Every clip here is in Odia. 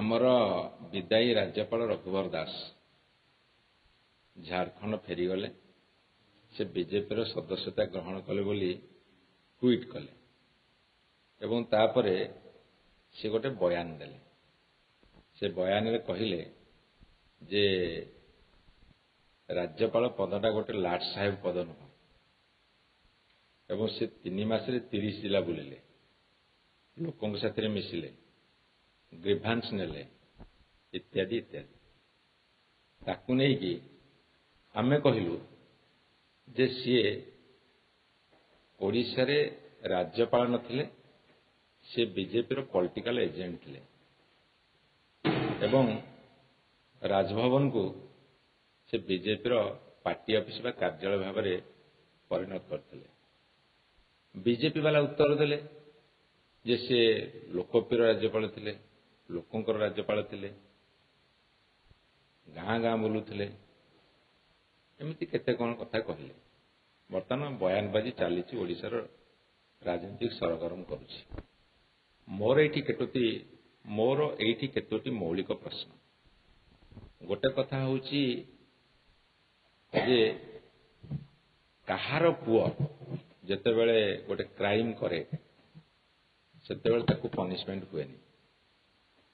ଆମର ବିଦାୟୀ ରାଜ୍ୟପାଳ ରଘୁବର ଦାସ ଝାଡ଼ଖଣ୍ଡ ଫେରିଗଲେ। ସେ ବିଜେପିର ସଦସ୍ୟତା ଗ୍ରହଣ କଲେ ବୋଲି ଟ୍ୱିଟ୍ କଲେ ଏବଂ ତାପରେ ସେ ଗୋଟେ ବୟାନ ଦେଲେ। ସେ ବୟାନରେ କହିଲେ ଯେ ରାଜ୍ୟପାଳ ପଦଟା ଗୋଟେ ଲାଟ ସାହେବ ପଦ ନୁହଁ ଏବଂ ସେ 3 ମାସରେ 30 ଜିଲ୍ଲା ବୁଲିଲେ, ଲୋକଙ୍କ ସାଥିରେ ମିଶିଲେ, ଗ୍ରିଭାନ୍ସ ନେଲେ ଇତ୍ୟାଦି ଇତ୍ୟାଦି। ତାକୁ ନେଇକି ଆମେ କହିଲୁ ଯେ ସିଏ ଓଡ଼ିଶାରେ ରାଜ୍ୟପାଳ ନଥିଲେ, ସେ ବିଜେପିର ପଲିଟିକାଲ ଏଜେଣ୍ଟ ଥିଲେ ଏବଂ ରାଜଭବନକୁ ସେ ବିଜେପିର ପାର୍ଟି ଅଫିସ ବା କାର୍ଯ୍ୟାଳୟ ଭାବରେ ପରିଣତ କରିଥିଲେ। ବିଜେପି ବାଲା ଉତ୍ତର ଦେଲେ ଯେ ସେ ଲୋକପ୍ରିୟ ରାଜ୍ୟପାଳ ଥିଲେ, ଲୋକଙ୍କର ରାଜ୍ୟପାଳ ଥିଲେ, ଗାଁ ଗାଁ ବୁଲୁଥିଲେ, ଏମିତି କେତେ କ'ଣ କଥା କହିଲେ। ବର୍ତ୍ତମାନ ବୟାନବାଜି ଚାଲିଛି, ଓଡ଼ିଶାର ରାଜନୀତିକ ସରଗରମ କରୁଛି। ମୋର ଏଇଠି କେତୋଟି ମୌଳିକ ପ୍ରଶ୍ନ। ଗୋଟେ କଥା ହେଉଛି ଯେ କାହାର ପୁଅ ଯେତେବେଳେ ଗୋଟେ କ୍ରାଇମ କରେ ସେତେବେଳେ ତାକୁ ପନିଶମେଣ୍ଟ ହୁଏନି।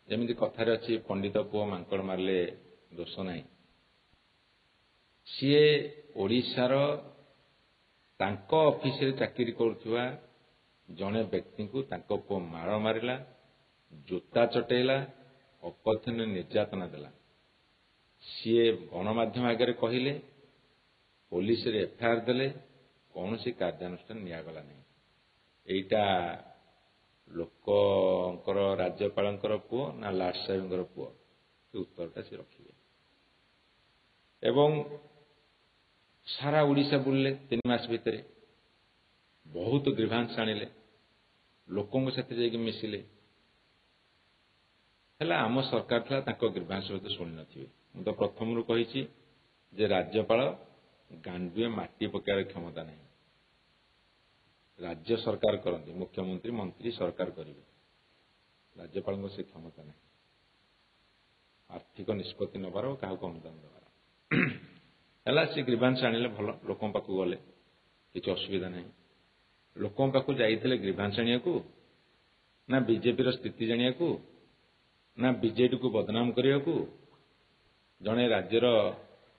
ଯେମିତି କଥାରେ ଅଛି, ପଣ୍ଡିତ ପୁଅ ମାଙ୍କଡ଼ ମାରିଲେ ଦୋଷ ନାହିଁ। ସିଏ ଓଡ଼ିଶାର ତାଙ୍କ ଅଫିସରେ ଚାକିରି କରୁଥିବା ଜଣେ ବ୍ୟକ୍ତିଙ୍କୁ ତାଙ୍କ ପୁଅ ମାଡ଼ ମାରିଲା, ଜୋତା ଚଟେଇଲା, ଅକଥନୀୟ ନିର୍ଯାତନା ଦେଲା। ସିଏ ଗଣମାଧ୍ୟମ ଆଗରେ କହିଲେ, ପୋଲିସରେ ଏଫଆଇଆର ଦେଲେ, କୌଣସି କାର୍ଯ୍ୟାନୁଷ୍ଠାନ ନିଆଗଲା ନାହିଁ। ଏଇଟା ଲୋକଙ୍କର ରାଜ୍ୟପାଳଙ୍କର ପୁଅ ନା ଲାଟ ସାହେବଙ୍କର ପୁଅ? ସେ ଉତ୍ତରଟା ସେ ରଖିବେ। ଏବଂ ସାରା ଓଡ଼ିଶା ବୁଲିଲେ 3 ମାସ ଭିତରେ, ବହୁତ ଗ୍ରିଭାନ୍ସ ଆଣିଲେ, ଲୋକଙ୍କ ସାଥିରେ ଯାଇକି ମିଶିଲେ। ହେଲା ଆମ ସରକାର ଥିଲା, ତାଙ୍କ ଗ୍ରିଭାନ୍ସ ସହିତ ଶୁଣି ନଥିବେ। ମୁଁ ତ ପ୍ରଥମରୁ କହିଛି ଯେ ରାଜ୍ୟପାଳ ଗାଣ୍ଡୁଏ ମାଟି ପକାଇବାର କ୍ଷମତା ନାହିଁ। ରାଜ୍ୟ ସରକାର କରନ୍ତି, ମୁଖ୍ୟମନ୍ତ୍ରୀ ମନ୍ତ୍ରୀ ସରକାର କରିବେ, ରାଜ୍ୟପାଳଙ୍କ ସେ କ୍ଷମତା ନାହିଁ ଆର୍ଥିକ ନିଷ୍ପତ୍ତି ନେବାର, କାହାକୁ ଅନୁଦାନ ଦେବାର। ହେଲା ସେ ଗ୍ରିଭାନ୍ସ ଆଣିଲେ, ଭଲ, ଲୋକଙ୍କ ପାଖକୁ ଗଲେ, କିଛି ଅସୁବିଧା ନାହିଁ। ଲୋକଙ୍କ ପାଖକୁ ଯାଇଥିଲେ ଗ୍ରିଭାନ୍ସ ଆଣିବାକୁ ନା ବିଜେପିର ସ୍ଥିତି ଜାଣିବାକୁ ନା ବିଜେଡିକୁ ବଦନାମ କରିବାକୁ? ଜଣେ ରାଜ୍ୟର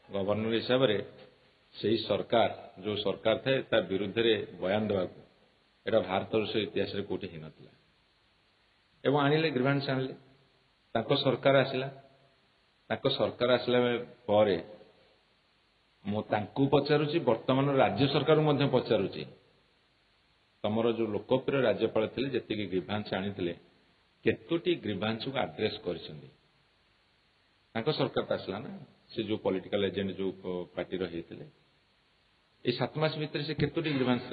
ଗଭର୍ଣ୍ଣର ହିସାବରେ ସେହି ସରକାର, ଯେଉଁ ସରକାର ଥାଏ ତା ବିରୁଦ୍ଧରେ ବୟାନ ଦେବାକୁ, ଏଇଟା ଭାରତବର୍ଷ ଇତିହାସରେ କୋଉଠି ହେଇନଥିଲା। ଏବଂ ଆଣିଲେ, ଗ୍ରିଭାନ୍ସ ଆଣିଲେ, ତାଙ୍କ ସରକାର ଆସିଲା। ତାଙ୍କ ସରକାର ଆସିଲା ପରେ ମୁଁ ତାଙ୍କୁ ପଚାରୁଛି, ବର୍ତ୍ତମାନ ରାଜ୍ୟ ସରକାରକୁ ମଧ୍ୟ ପଚାରୁଛି, ତମର ଯେଉଁ ଲୋକପ୍ରିୟ ରାଜ୍ୟପାଳ ଥିଲେ, ଯେତିକି ଗ୍ରିଭାନ୍ସ ଆଣିଥିଲେ, କେତୋଟି ଗ୍ରିଭାନ୍ସକୁ ଆଡ୍ରେସ କରିଛନ୍ତି? ତାଙ୍କ ସରକାର ତ ଆସିଲା ନା, ସେ ଯେଉଁ ପଲିଟିକାଲ ଏଜେଣ୍ଟ ଯେଉଁ ପାର୍ଟିର ହେଇଥିଲେ, ଏଇ 7 ମାସ ଭିତରେ ସେ କେତୋଟି ଗ୍ରିଭାନ୍ସ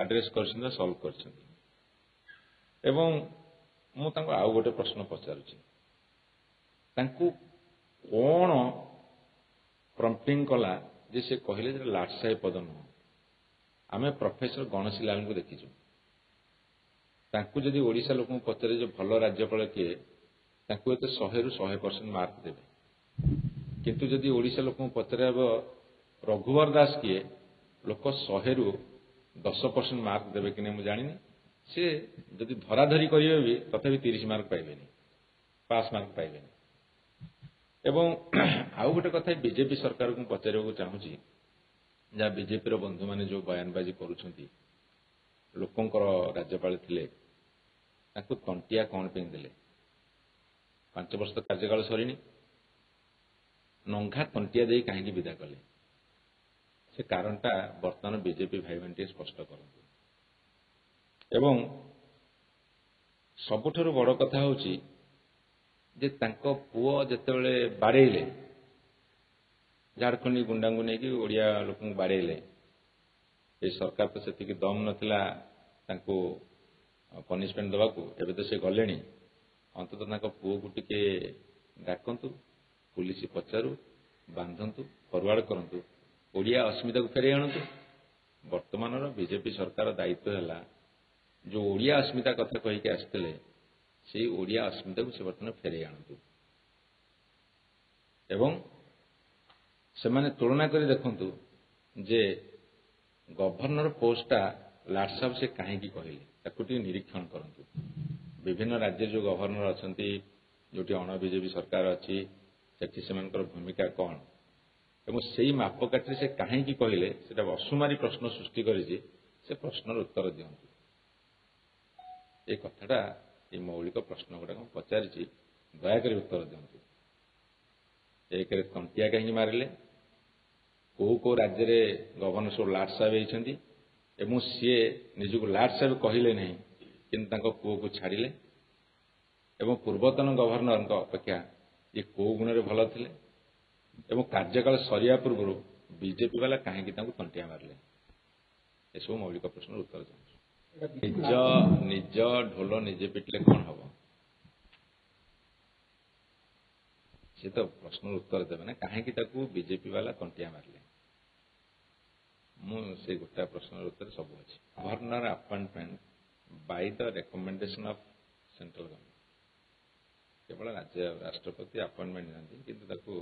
ଆଡ୍ରେସ କରିଛନ୍ତି ବା ସଲ୍ଭ କରିଛନ୍ତି? ଏବଂ ମୁଁ ତାଙ୍କୁ ଆଉ ଗୋଟେ ପ୍ରଶ୍ନ ପଚାରୁଛି, ତାଙ୍କୁ କ'ଣ ପ୍ରମ୍ପଟିଂ କଲା ଯେ ସେ କହିଲେ ଯେ ଲାଟ ସାହେବ ପଦ ନୁହଁ? ଆମେ ପ୍ରଫେସର ଗଣେଶୀ ଲାଲଙ୍କୁ ଦେଖିଛୁ। ତାଙ୍କୁ ଯଦି ଓଡ଼ିଶା ଲୋକଙ୍କୁ ପଚାରେ ଯେ ଭଲ ରାଜ୍ୟପାଳ କିଏ, ତାଙ୍କୁ ଏତେ 100ରୁ 100% ମାର୍କ ଦେବେ। କିନ୍ତୁ ଯଦି ଓଡ଼ିଶା ଲୋକଙ୍କୁ ପଚାରିବ ରଘୁବର ଦାସ କିଏ, ଲୋକ 100ରୁ 10% ମାର୍କ ଦେବେ କି ନାହିଁ ମୁଁ ଜାଣିନି। ସେ ଯଦି ଧରାଧରି କରିବେ ବି ତଥାପି 30 ମାର୍କ ପାଇବେନି, ପାସ୍ ମାର୍କ ପାଇବେନି। ଏବଂ ଆଉ ଗୋଟେ କଥା, ବିଜେପି ସରକାରକୁ ମୁଁ ପଚାରିବାକୁ ଚାହୁଁଛି, ଯାହା ବିଜେପିର ବନ୍ଧୁମାନେ ଯେଉଁ ବୟାନବାଜି କରୁଛନ୍ତି, ଲୋକଙ୍କର ରାଜ୍ୟପାଳ ଥିଲେ, ତାଙ୍କୁ ତଣ୍ଟିଆ କ'ଣ ପାଇଁ ଦେଲେ? 5 ବର୍ଷ କାର୍ଯ୍ୟକାଳ ସରିନି, ନଙ୍ଘା ତଣ୍ଟିଆ ଦେଇ କାହିଁକି ବିଦା କଲେ? ସେ କାରଣଟା ବର୍ତ୍ତମାନ ବିଜେପି ଭାଇମାନେ ଟିକେ ସ୍ପଷ୍ଟ କରନ୍ତୁ। ଏବଂ ସବୁଠାରୁ ବଡ଼ କଥା ହେଉଛି ଯେ ତାଙ୍କ ପୁଅ ଯେତେବେଳେ ବାଡ଼େଇଲେ, ଝାଡ଼ଖଣ୍ଡୀ ଗୁଣ୍ଡାଙ୍କୁ ନେଇକି ଓଡ଼ିଆ ଲୋକଙ୍କୁ ବାଡ଼େଇଲେ, ଏ ସରକାର ତ ସେତିକି ଦମ ନଥିଲା ତାଙ୍କୁ ପନିଶମେଣ୍ଟ ଦେବାକୁ। ଏବେ ତ ସେ ଗଲେଣି, ଅନ୍ତତଃ ତାଙ୍କ ପୁଅକୁ ଟିକେ ଡାକନ୍ତୁ, ପୁଲିସ ପଚାରୁ, ବାନ୍ଧନ୍ତୁ, ଫରୱାର୍ଡ କରନ୍ତୁ, ଓଡ଼ିଆ ଅସ୍ମିତାକୁ ଫେରାଇ ଆଣନ୍ତୁ। ବର୍ତ୍ତମାନର ବିଜେପି ସରକାର ଦାୟିତ୍ୱ ହେଲା, ଯେଉଁ ଓଡ଼ିଆ ଅସ୍ମିତା କଥା କହିକି ଆସିଥିଲେ, ସେଇ ଓଡ଼ିଆ ଅସ୍ମିତାକୁ ସେ ବର୍ତ୍ତମାନ ଫେରେଇ ଆଣନ୍ତୁ ଏବଂ ସେମାନେ ତୁଳନା କରି ଦେଖନ୍ତୁ ଯେ ଗଭର୍ଣ୍ଣର ପୋଷ୍ଟଟା ଲାଟ୍ ସାହେବ ସେ କାହିଁକି କହିଲେ ତାକୁ ଟିକେ ନିରୀକ୍ଷଣ କରନ୍ତୁ। ବିଭିନ୍ନ ରାଜ୍ୟରେ ଯେଉଁ ଗଭର୍ଣ୍ଣର ଅଛନ୍ତି, ଯେଉଁଠି ଅଣ ବିଜେପି ସରକାର ଅଛି, ସେଠି ସେମାନଙ୍କର ଭୂମିକା କ'ଣ ଏବଂ ସେଇ ମାପକାଠିରେ ସେ କାହିଁକି କହିଲେ ସେଟା ଅସୁମାରୀ ପ୍ରଶ୍ନ ସୃଷ୍ଟି କରିଛି। ସେ ପ୍ରଶ୍ନର ଉତ୍ତର ଦିଅନ୍ତୁ। ଏ କଥାଟା ଏ ମୌଳିକ ପ୍ରଶ୍ନ ଗୁଡ଼ାକ ମୁଁ ପଚାରିଛି, ଦୟାକରି ଉତ୍ତର ଦିଅନ୍ତୁ। ଏକରେ ତଣ୍ଟିଆ କାହିଁକି ମାରିଲେ, କେଉଁ କେଉଁ ରାଜ୍ୟରେ ଗଭର୍ଣ୍ଣର ସବୁ ଲାଟ୍ ସାହେବ ହେଇଛନ୍ତି ଏବଂ ସିଏ ନିଜକୁ ଲାଟ୍ ସାହେବ କହିଲେ ନାହିଁ କିନ୍ତୁ ତାଙ୍କ ପୁଅକୁ ଛାଡ଼ିଲେ ଏବଂ ପୂର୍ବତନ ଗଭର୍ଣ୍ଣରଙ୍କ ଅପେକ୍ଷା ଇଏ କେଉଁ ଗୁଣରେ ଭଲ ଥିଲେ ଏବଂ କାର୍ଯ୍ୟକାଳ ସରିବା ପୂର୍ବରୁ ବିଜେପି ବାଲା କାହିଁକି ତାଙ୍କୁ ତଣ୍ଟିଆ ମାରିଲେ। ଏସବୁ ମୌଳିକ ପ୍ରଶ୍ନର ଉତ୍ତର ଦିଅନ୍ତୁ। ନିଜ ଢୋଲ ନିଜେ ପିଟିଲେ କ'ଣ ହବ? ସେ ତ ପ୍ରଶ୍ନର ଉତ୍ତର ଦେବେ ନା, କାହିଁକି ତାକୁ ବିଜେପି ବାଲା ତଣ୍ଟିଆ ମାରିଲେ। ମୁଁ ସେ ଗୋଟାଏ ପ୍ରଶ୍ନର ଉତ୍ତର ସବୁ ଅଛି। Governor appointment by the recommendation of central government, କେବଳ ରାଷ୍ଟ୍ରପତି ଆପଏଣ୍ଟମେଣ୍ଟ ଦିଅନ୍ତି କିନ୍ତୁ ତାକୁ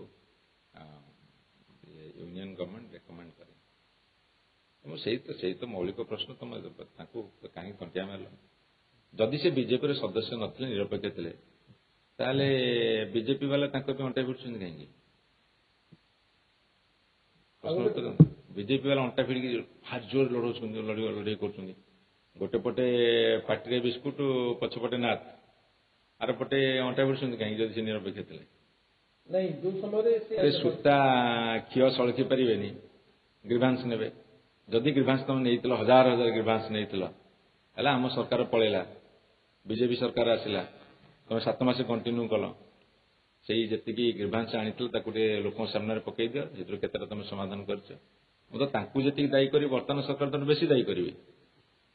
ୟୁନିୟନ ଗଭର୍ଣ୍ଣମେଣ୍ଟ ରେକମେଣ୍ଡ କରେ। ଏବଂ ସେଇ ତ ମୌଳିକ ପ୍ରଶ୍ନ, ତମେ ତାଙ୍କୁ କାହିଁକି ତଣ୍ଟିଆ ମାରିଲ? ଯଦି ସେ ବିଜେପିର ସଦସ୍ୟ ନଥିଲେ, ନିରପେକ୍ଷ ଥିଲେ, ତାହେଲେ ବିଜେପି ବାଲା ତାଙ୍କ ପାଇଁ ଅଣ୍ଟା ଭିଡୁଛନ୍ତି କାହିଁକି? ବିଜେପି ବାଲା ଅଣ୍ଟା ଭିଡ଼ିକି ହାତ ଜୋର ଲଢ଼ଉଛନ୍ତି, ଲଢ଼େଇ କରୁଛନ୍ତି। ଗୋଟେ ପଟେ ପାଟିରେ ବିସ୍କୁଟ, ପଛପଟେ ନାଥ, ଆର ପଟେ ଅଣ୍ଟା ଭିଡୁଛନ୍ତି କାହିଁକି? ଯଦି ସେ ନିରପେକ୍ଷ ଥିଲେ, ସୂତା କ୍ଷୀର ସଳଖି ପାରିବେନି, ଗ୍ରିଭାନ୍ସ ନେବେ। ଯଦି ଗ୍ରିଭାନ୍ସ ତମେ ନେଇଥିଲ, ହଜାର ହଜାର ଗ୍ରିଭାନ୍ସ ନେଇଥିଲ, ହେଲା ଆମ ସରକାର ପଳେଇଲା, ବିଜେପି ସରକାର ଆସିଲା, ତମେ 7 ମାସ କଣ୍ଟିନ୍ୟୁ କଲ, ସେଇ ଯେତିକି ଗ୍ରିଭାନ୍ସ ଆଣିଥିଲ ତାକୁ ଟିକେ ଲୋକଙ୍କ ସାମ୍ନାରେ ପକେଇ ଦିଅ, ସେଥିରୁ କେତେଟା ତମେ ସମାଧାନ କରିଛ। ମୁଁ ତ ତାଙ୍କୁ ଯେତିକି ଦାୟୀ କରିବି, ବର୍ତ୍ତମାନ ସରକାର ତ ବେଶୀ ଦାୟୀ କରିବି,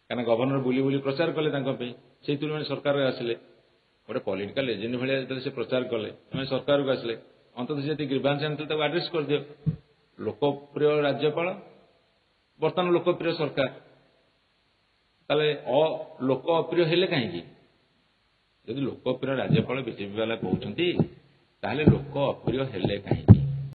କାରଣ ଗଭର୍ଣ୍ଣର ବୁଲି ବୁଲି ପ୍ରଚାର କଲେ ତାଙ୍କ ପାଇଁ, ସେଇଥିରୁ ମାନେ ସରକାରରେ ଆସିଲେ। ଗୋଟେ ପଲିଟିକାଲ ଏଜେଣ୍ଟ ଭଳିଆ ଯେତେବେଳେ ସେ ପ୍ରଚାର କଲେ, ସେମାନେ ସରକାରକୁ ଆସିଲେ, ଅନ୍ତତଃ ଯେତିକି ଗ୍ରିଭାନ୍ସ ଆଣିଥିଲେ ତାକୁ ଆଡ୍ରେସ୍ କରିଦିଅ। ଲୋକପ୍ରିୟ ରାଜ୍ୟପାଳ, ବର୍ତ୍ତମାନ ଲୋକପ୍ରିୟ ସରକାର, ତାହେଲେ ଲୋକ ଅପ୍ରିୟ ହେଲେ କାହିଁକି? ଯଦି ଲୋକପ୍ରିୟ ରାଜ୍ୟପାଳ ବିଜେପି ବାଲା କହୁଛନ୍ତି, ତାହେଲେ ଲୋକ ଅପ୍ରିୟ ହେଲେ କାହିଁକି?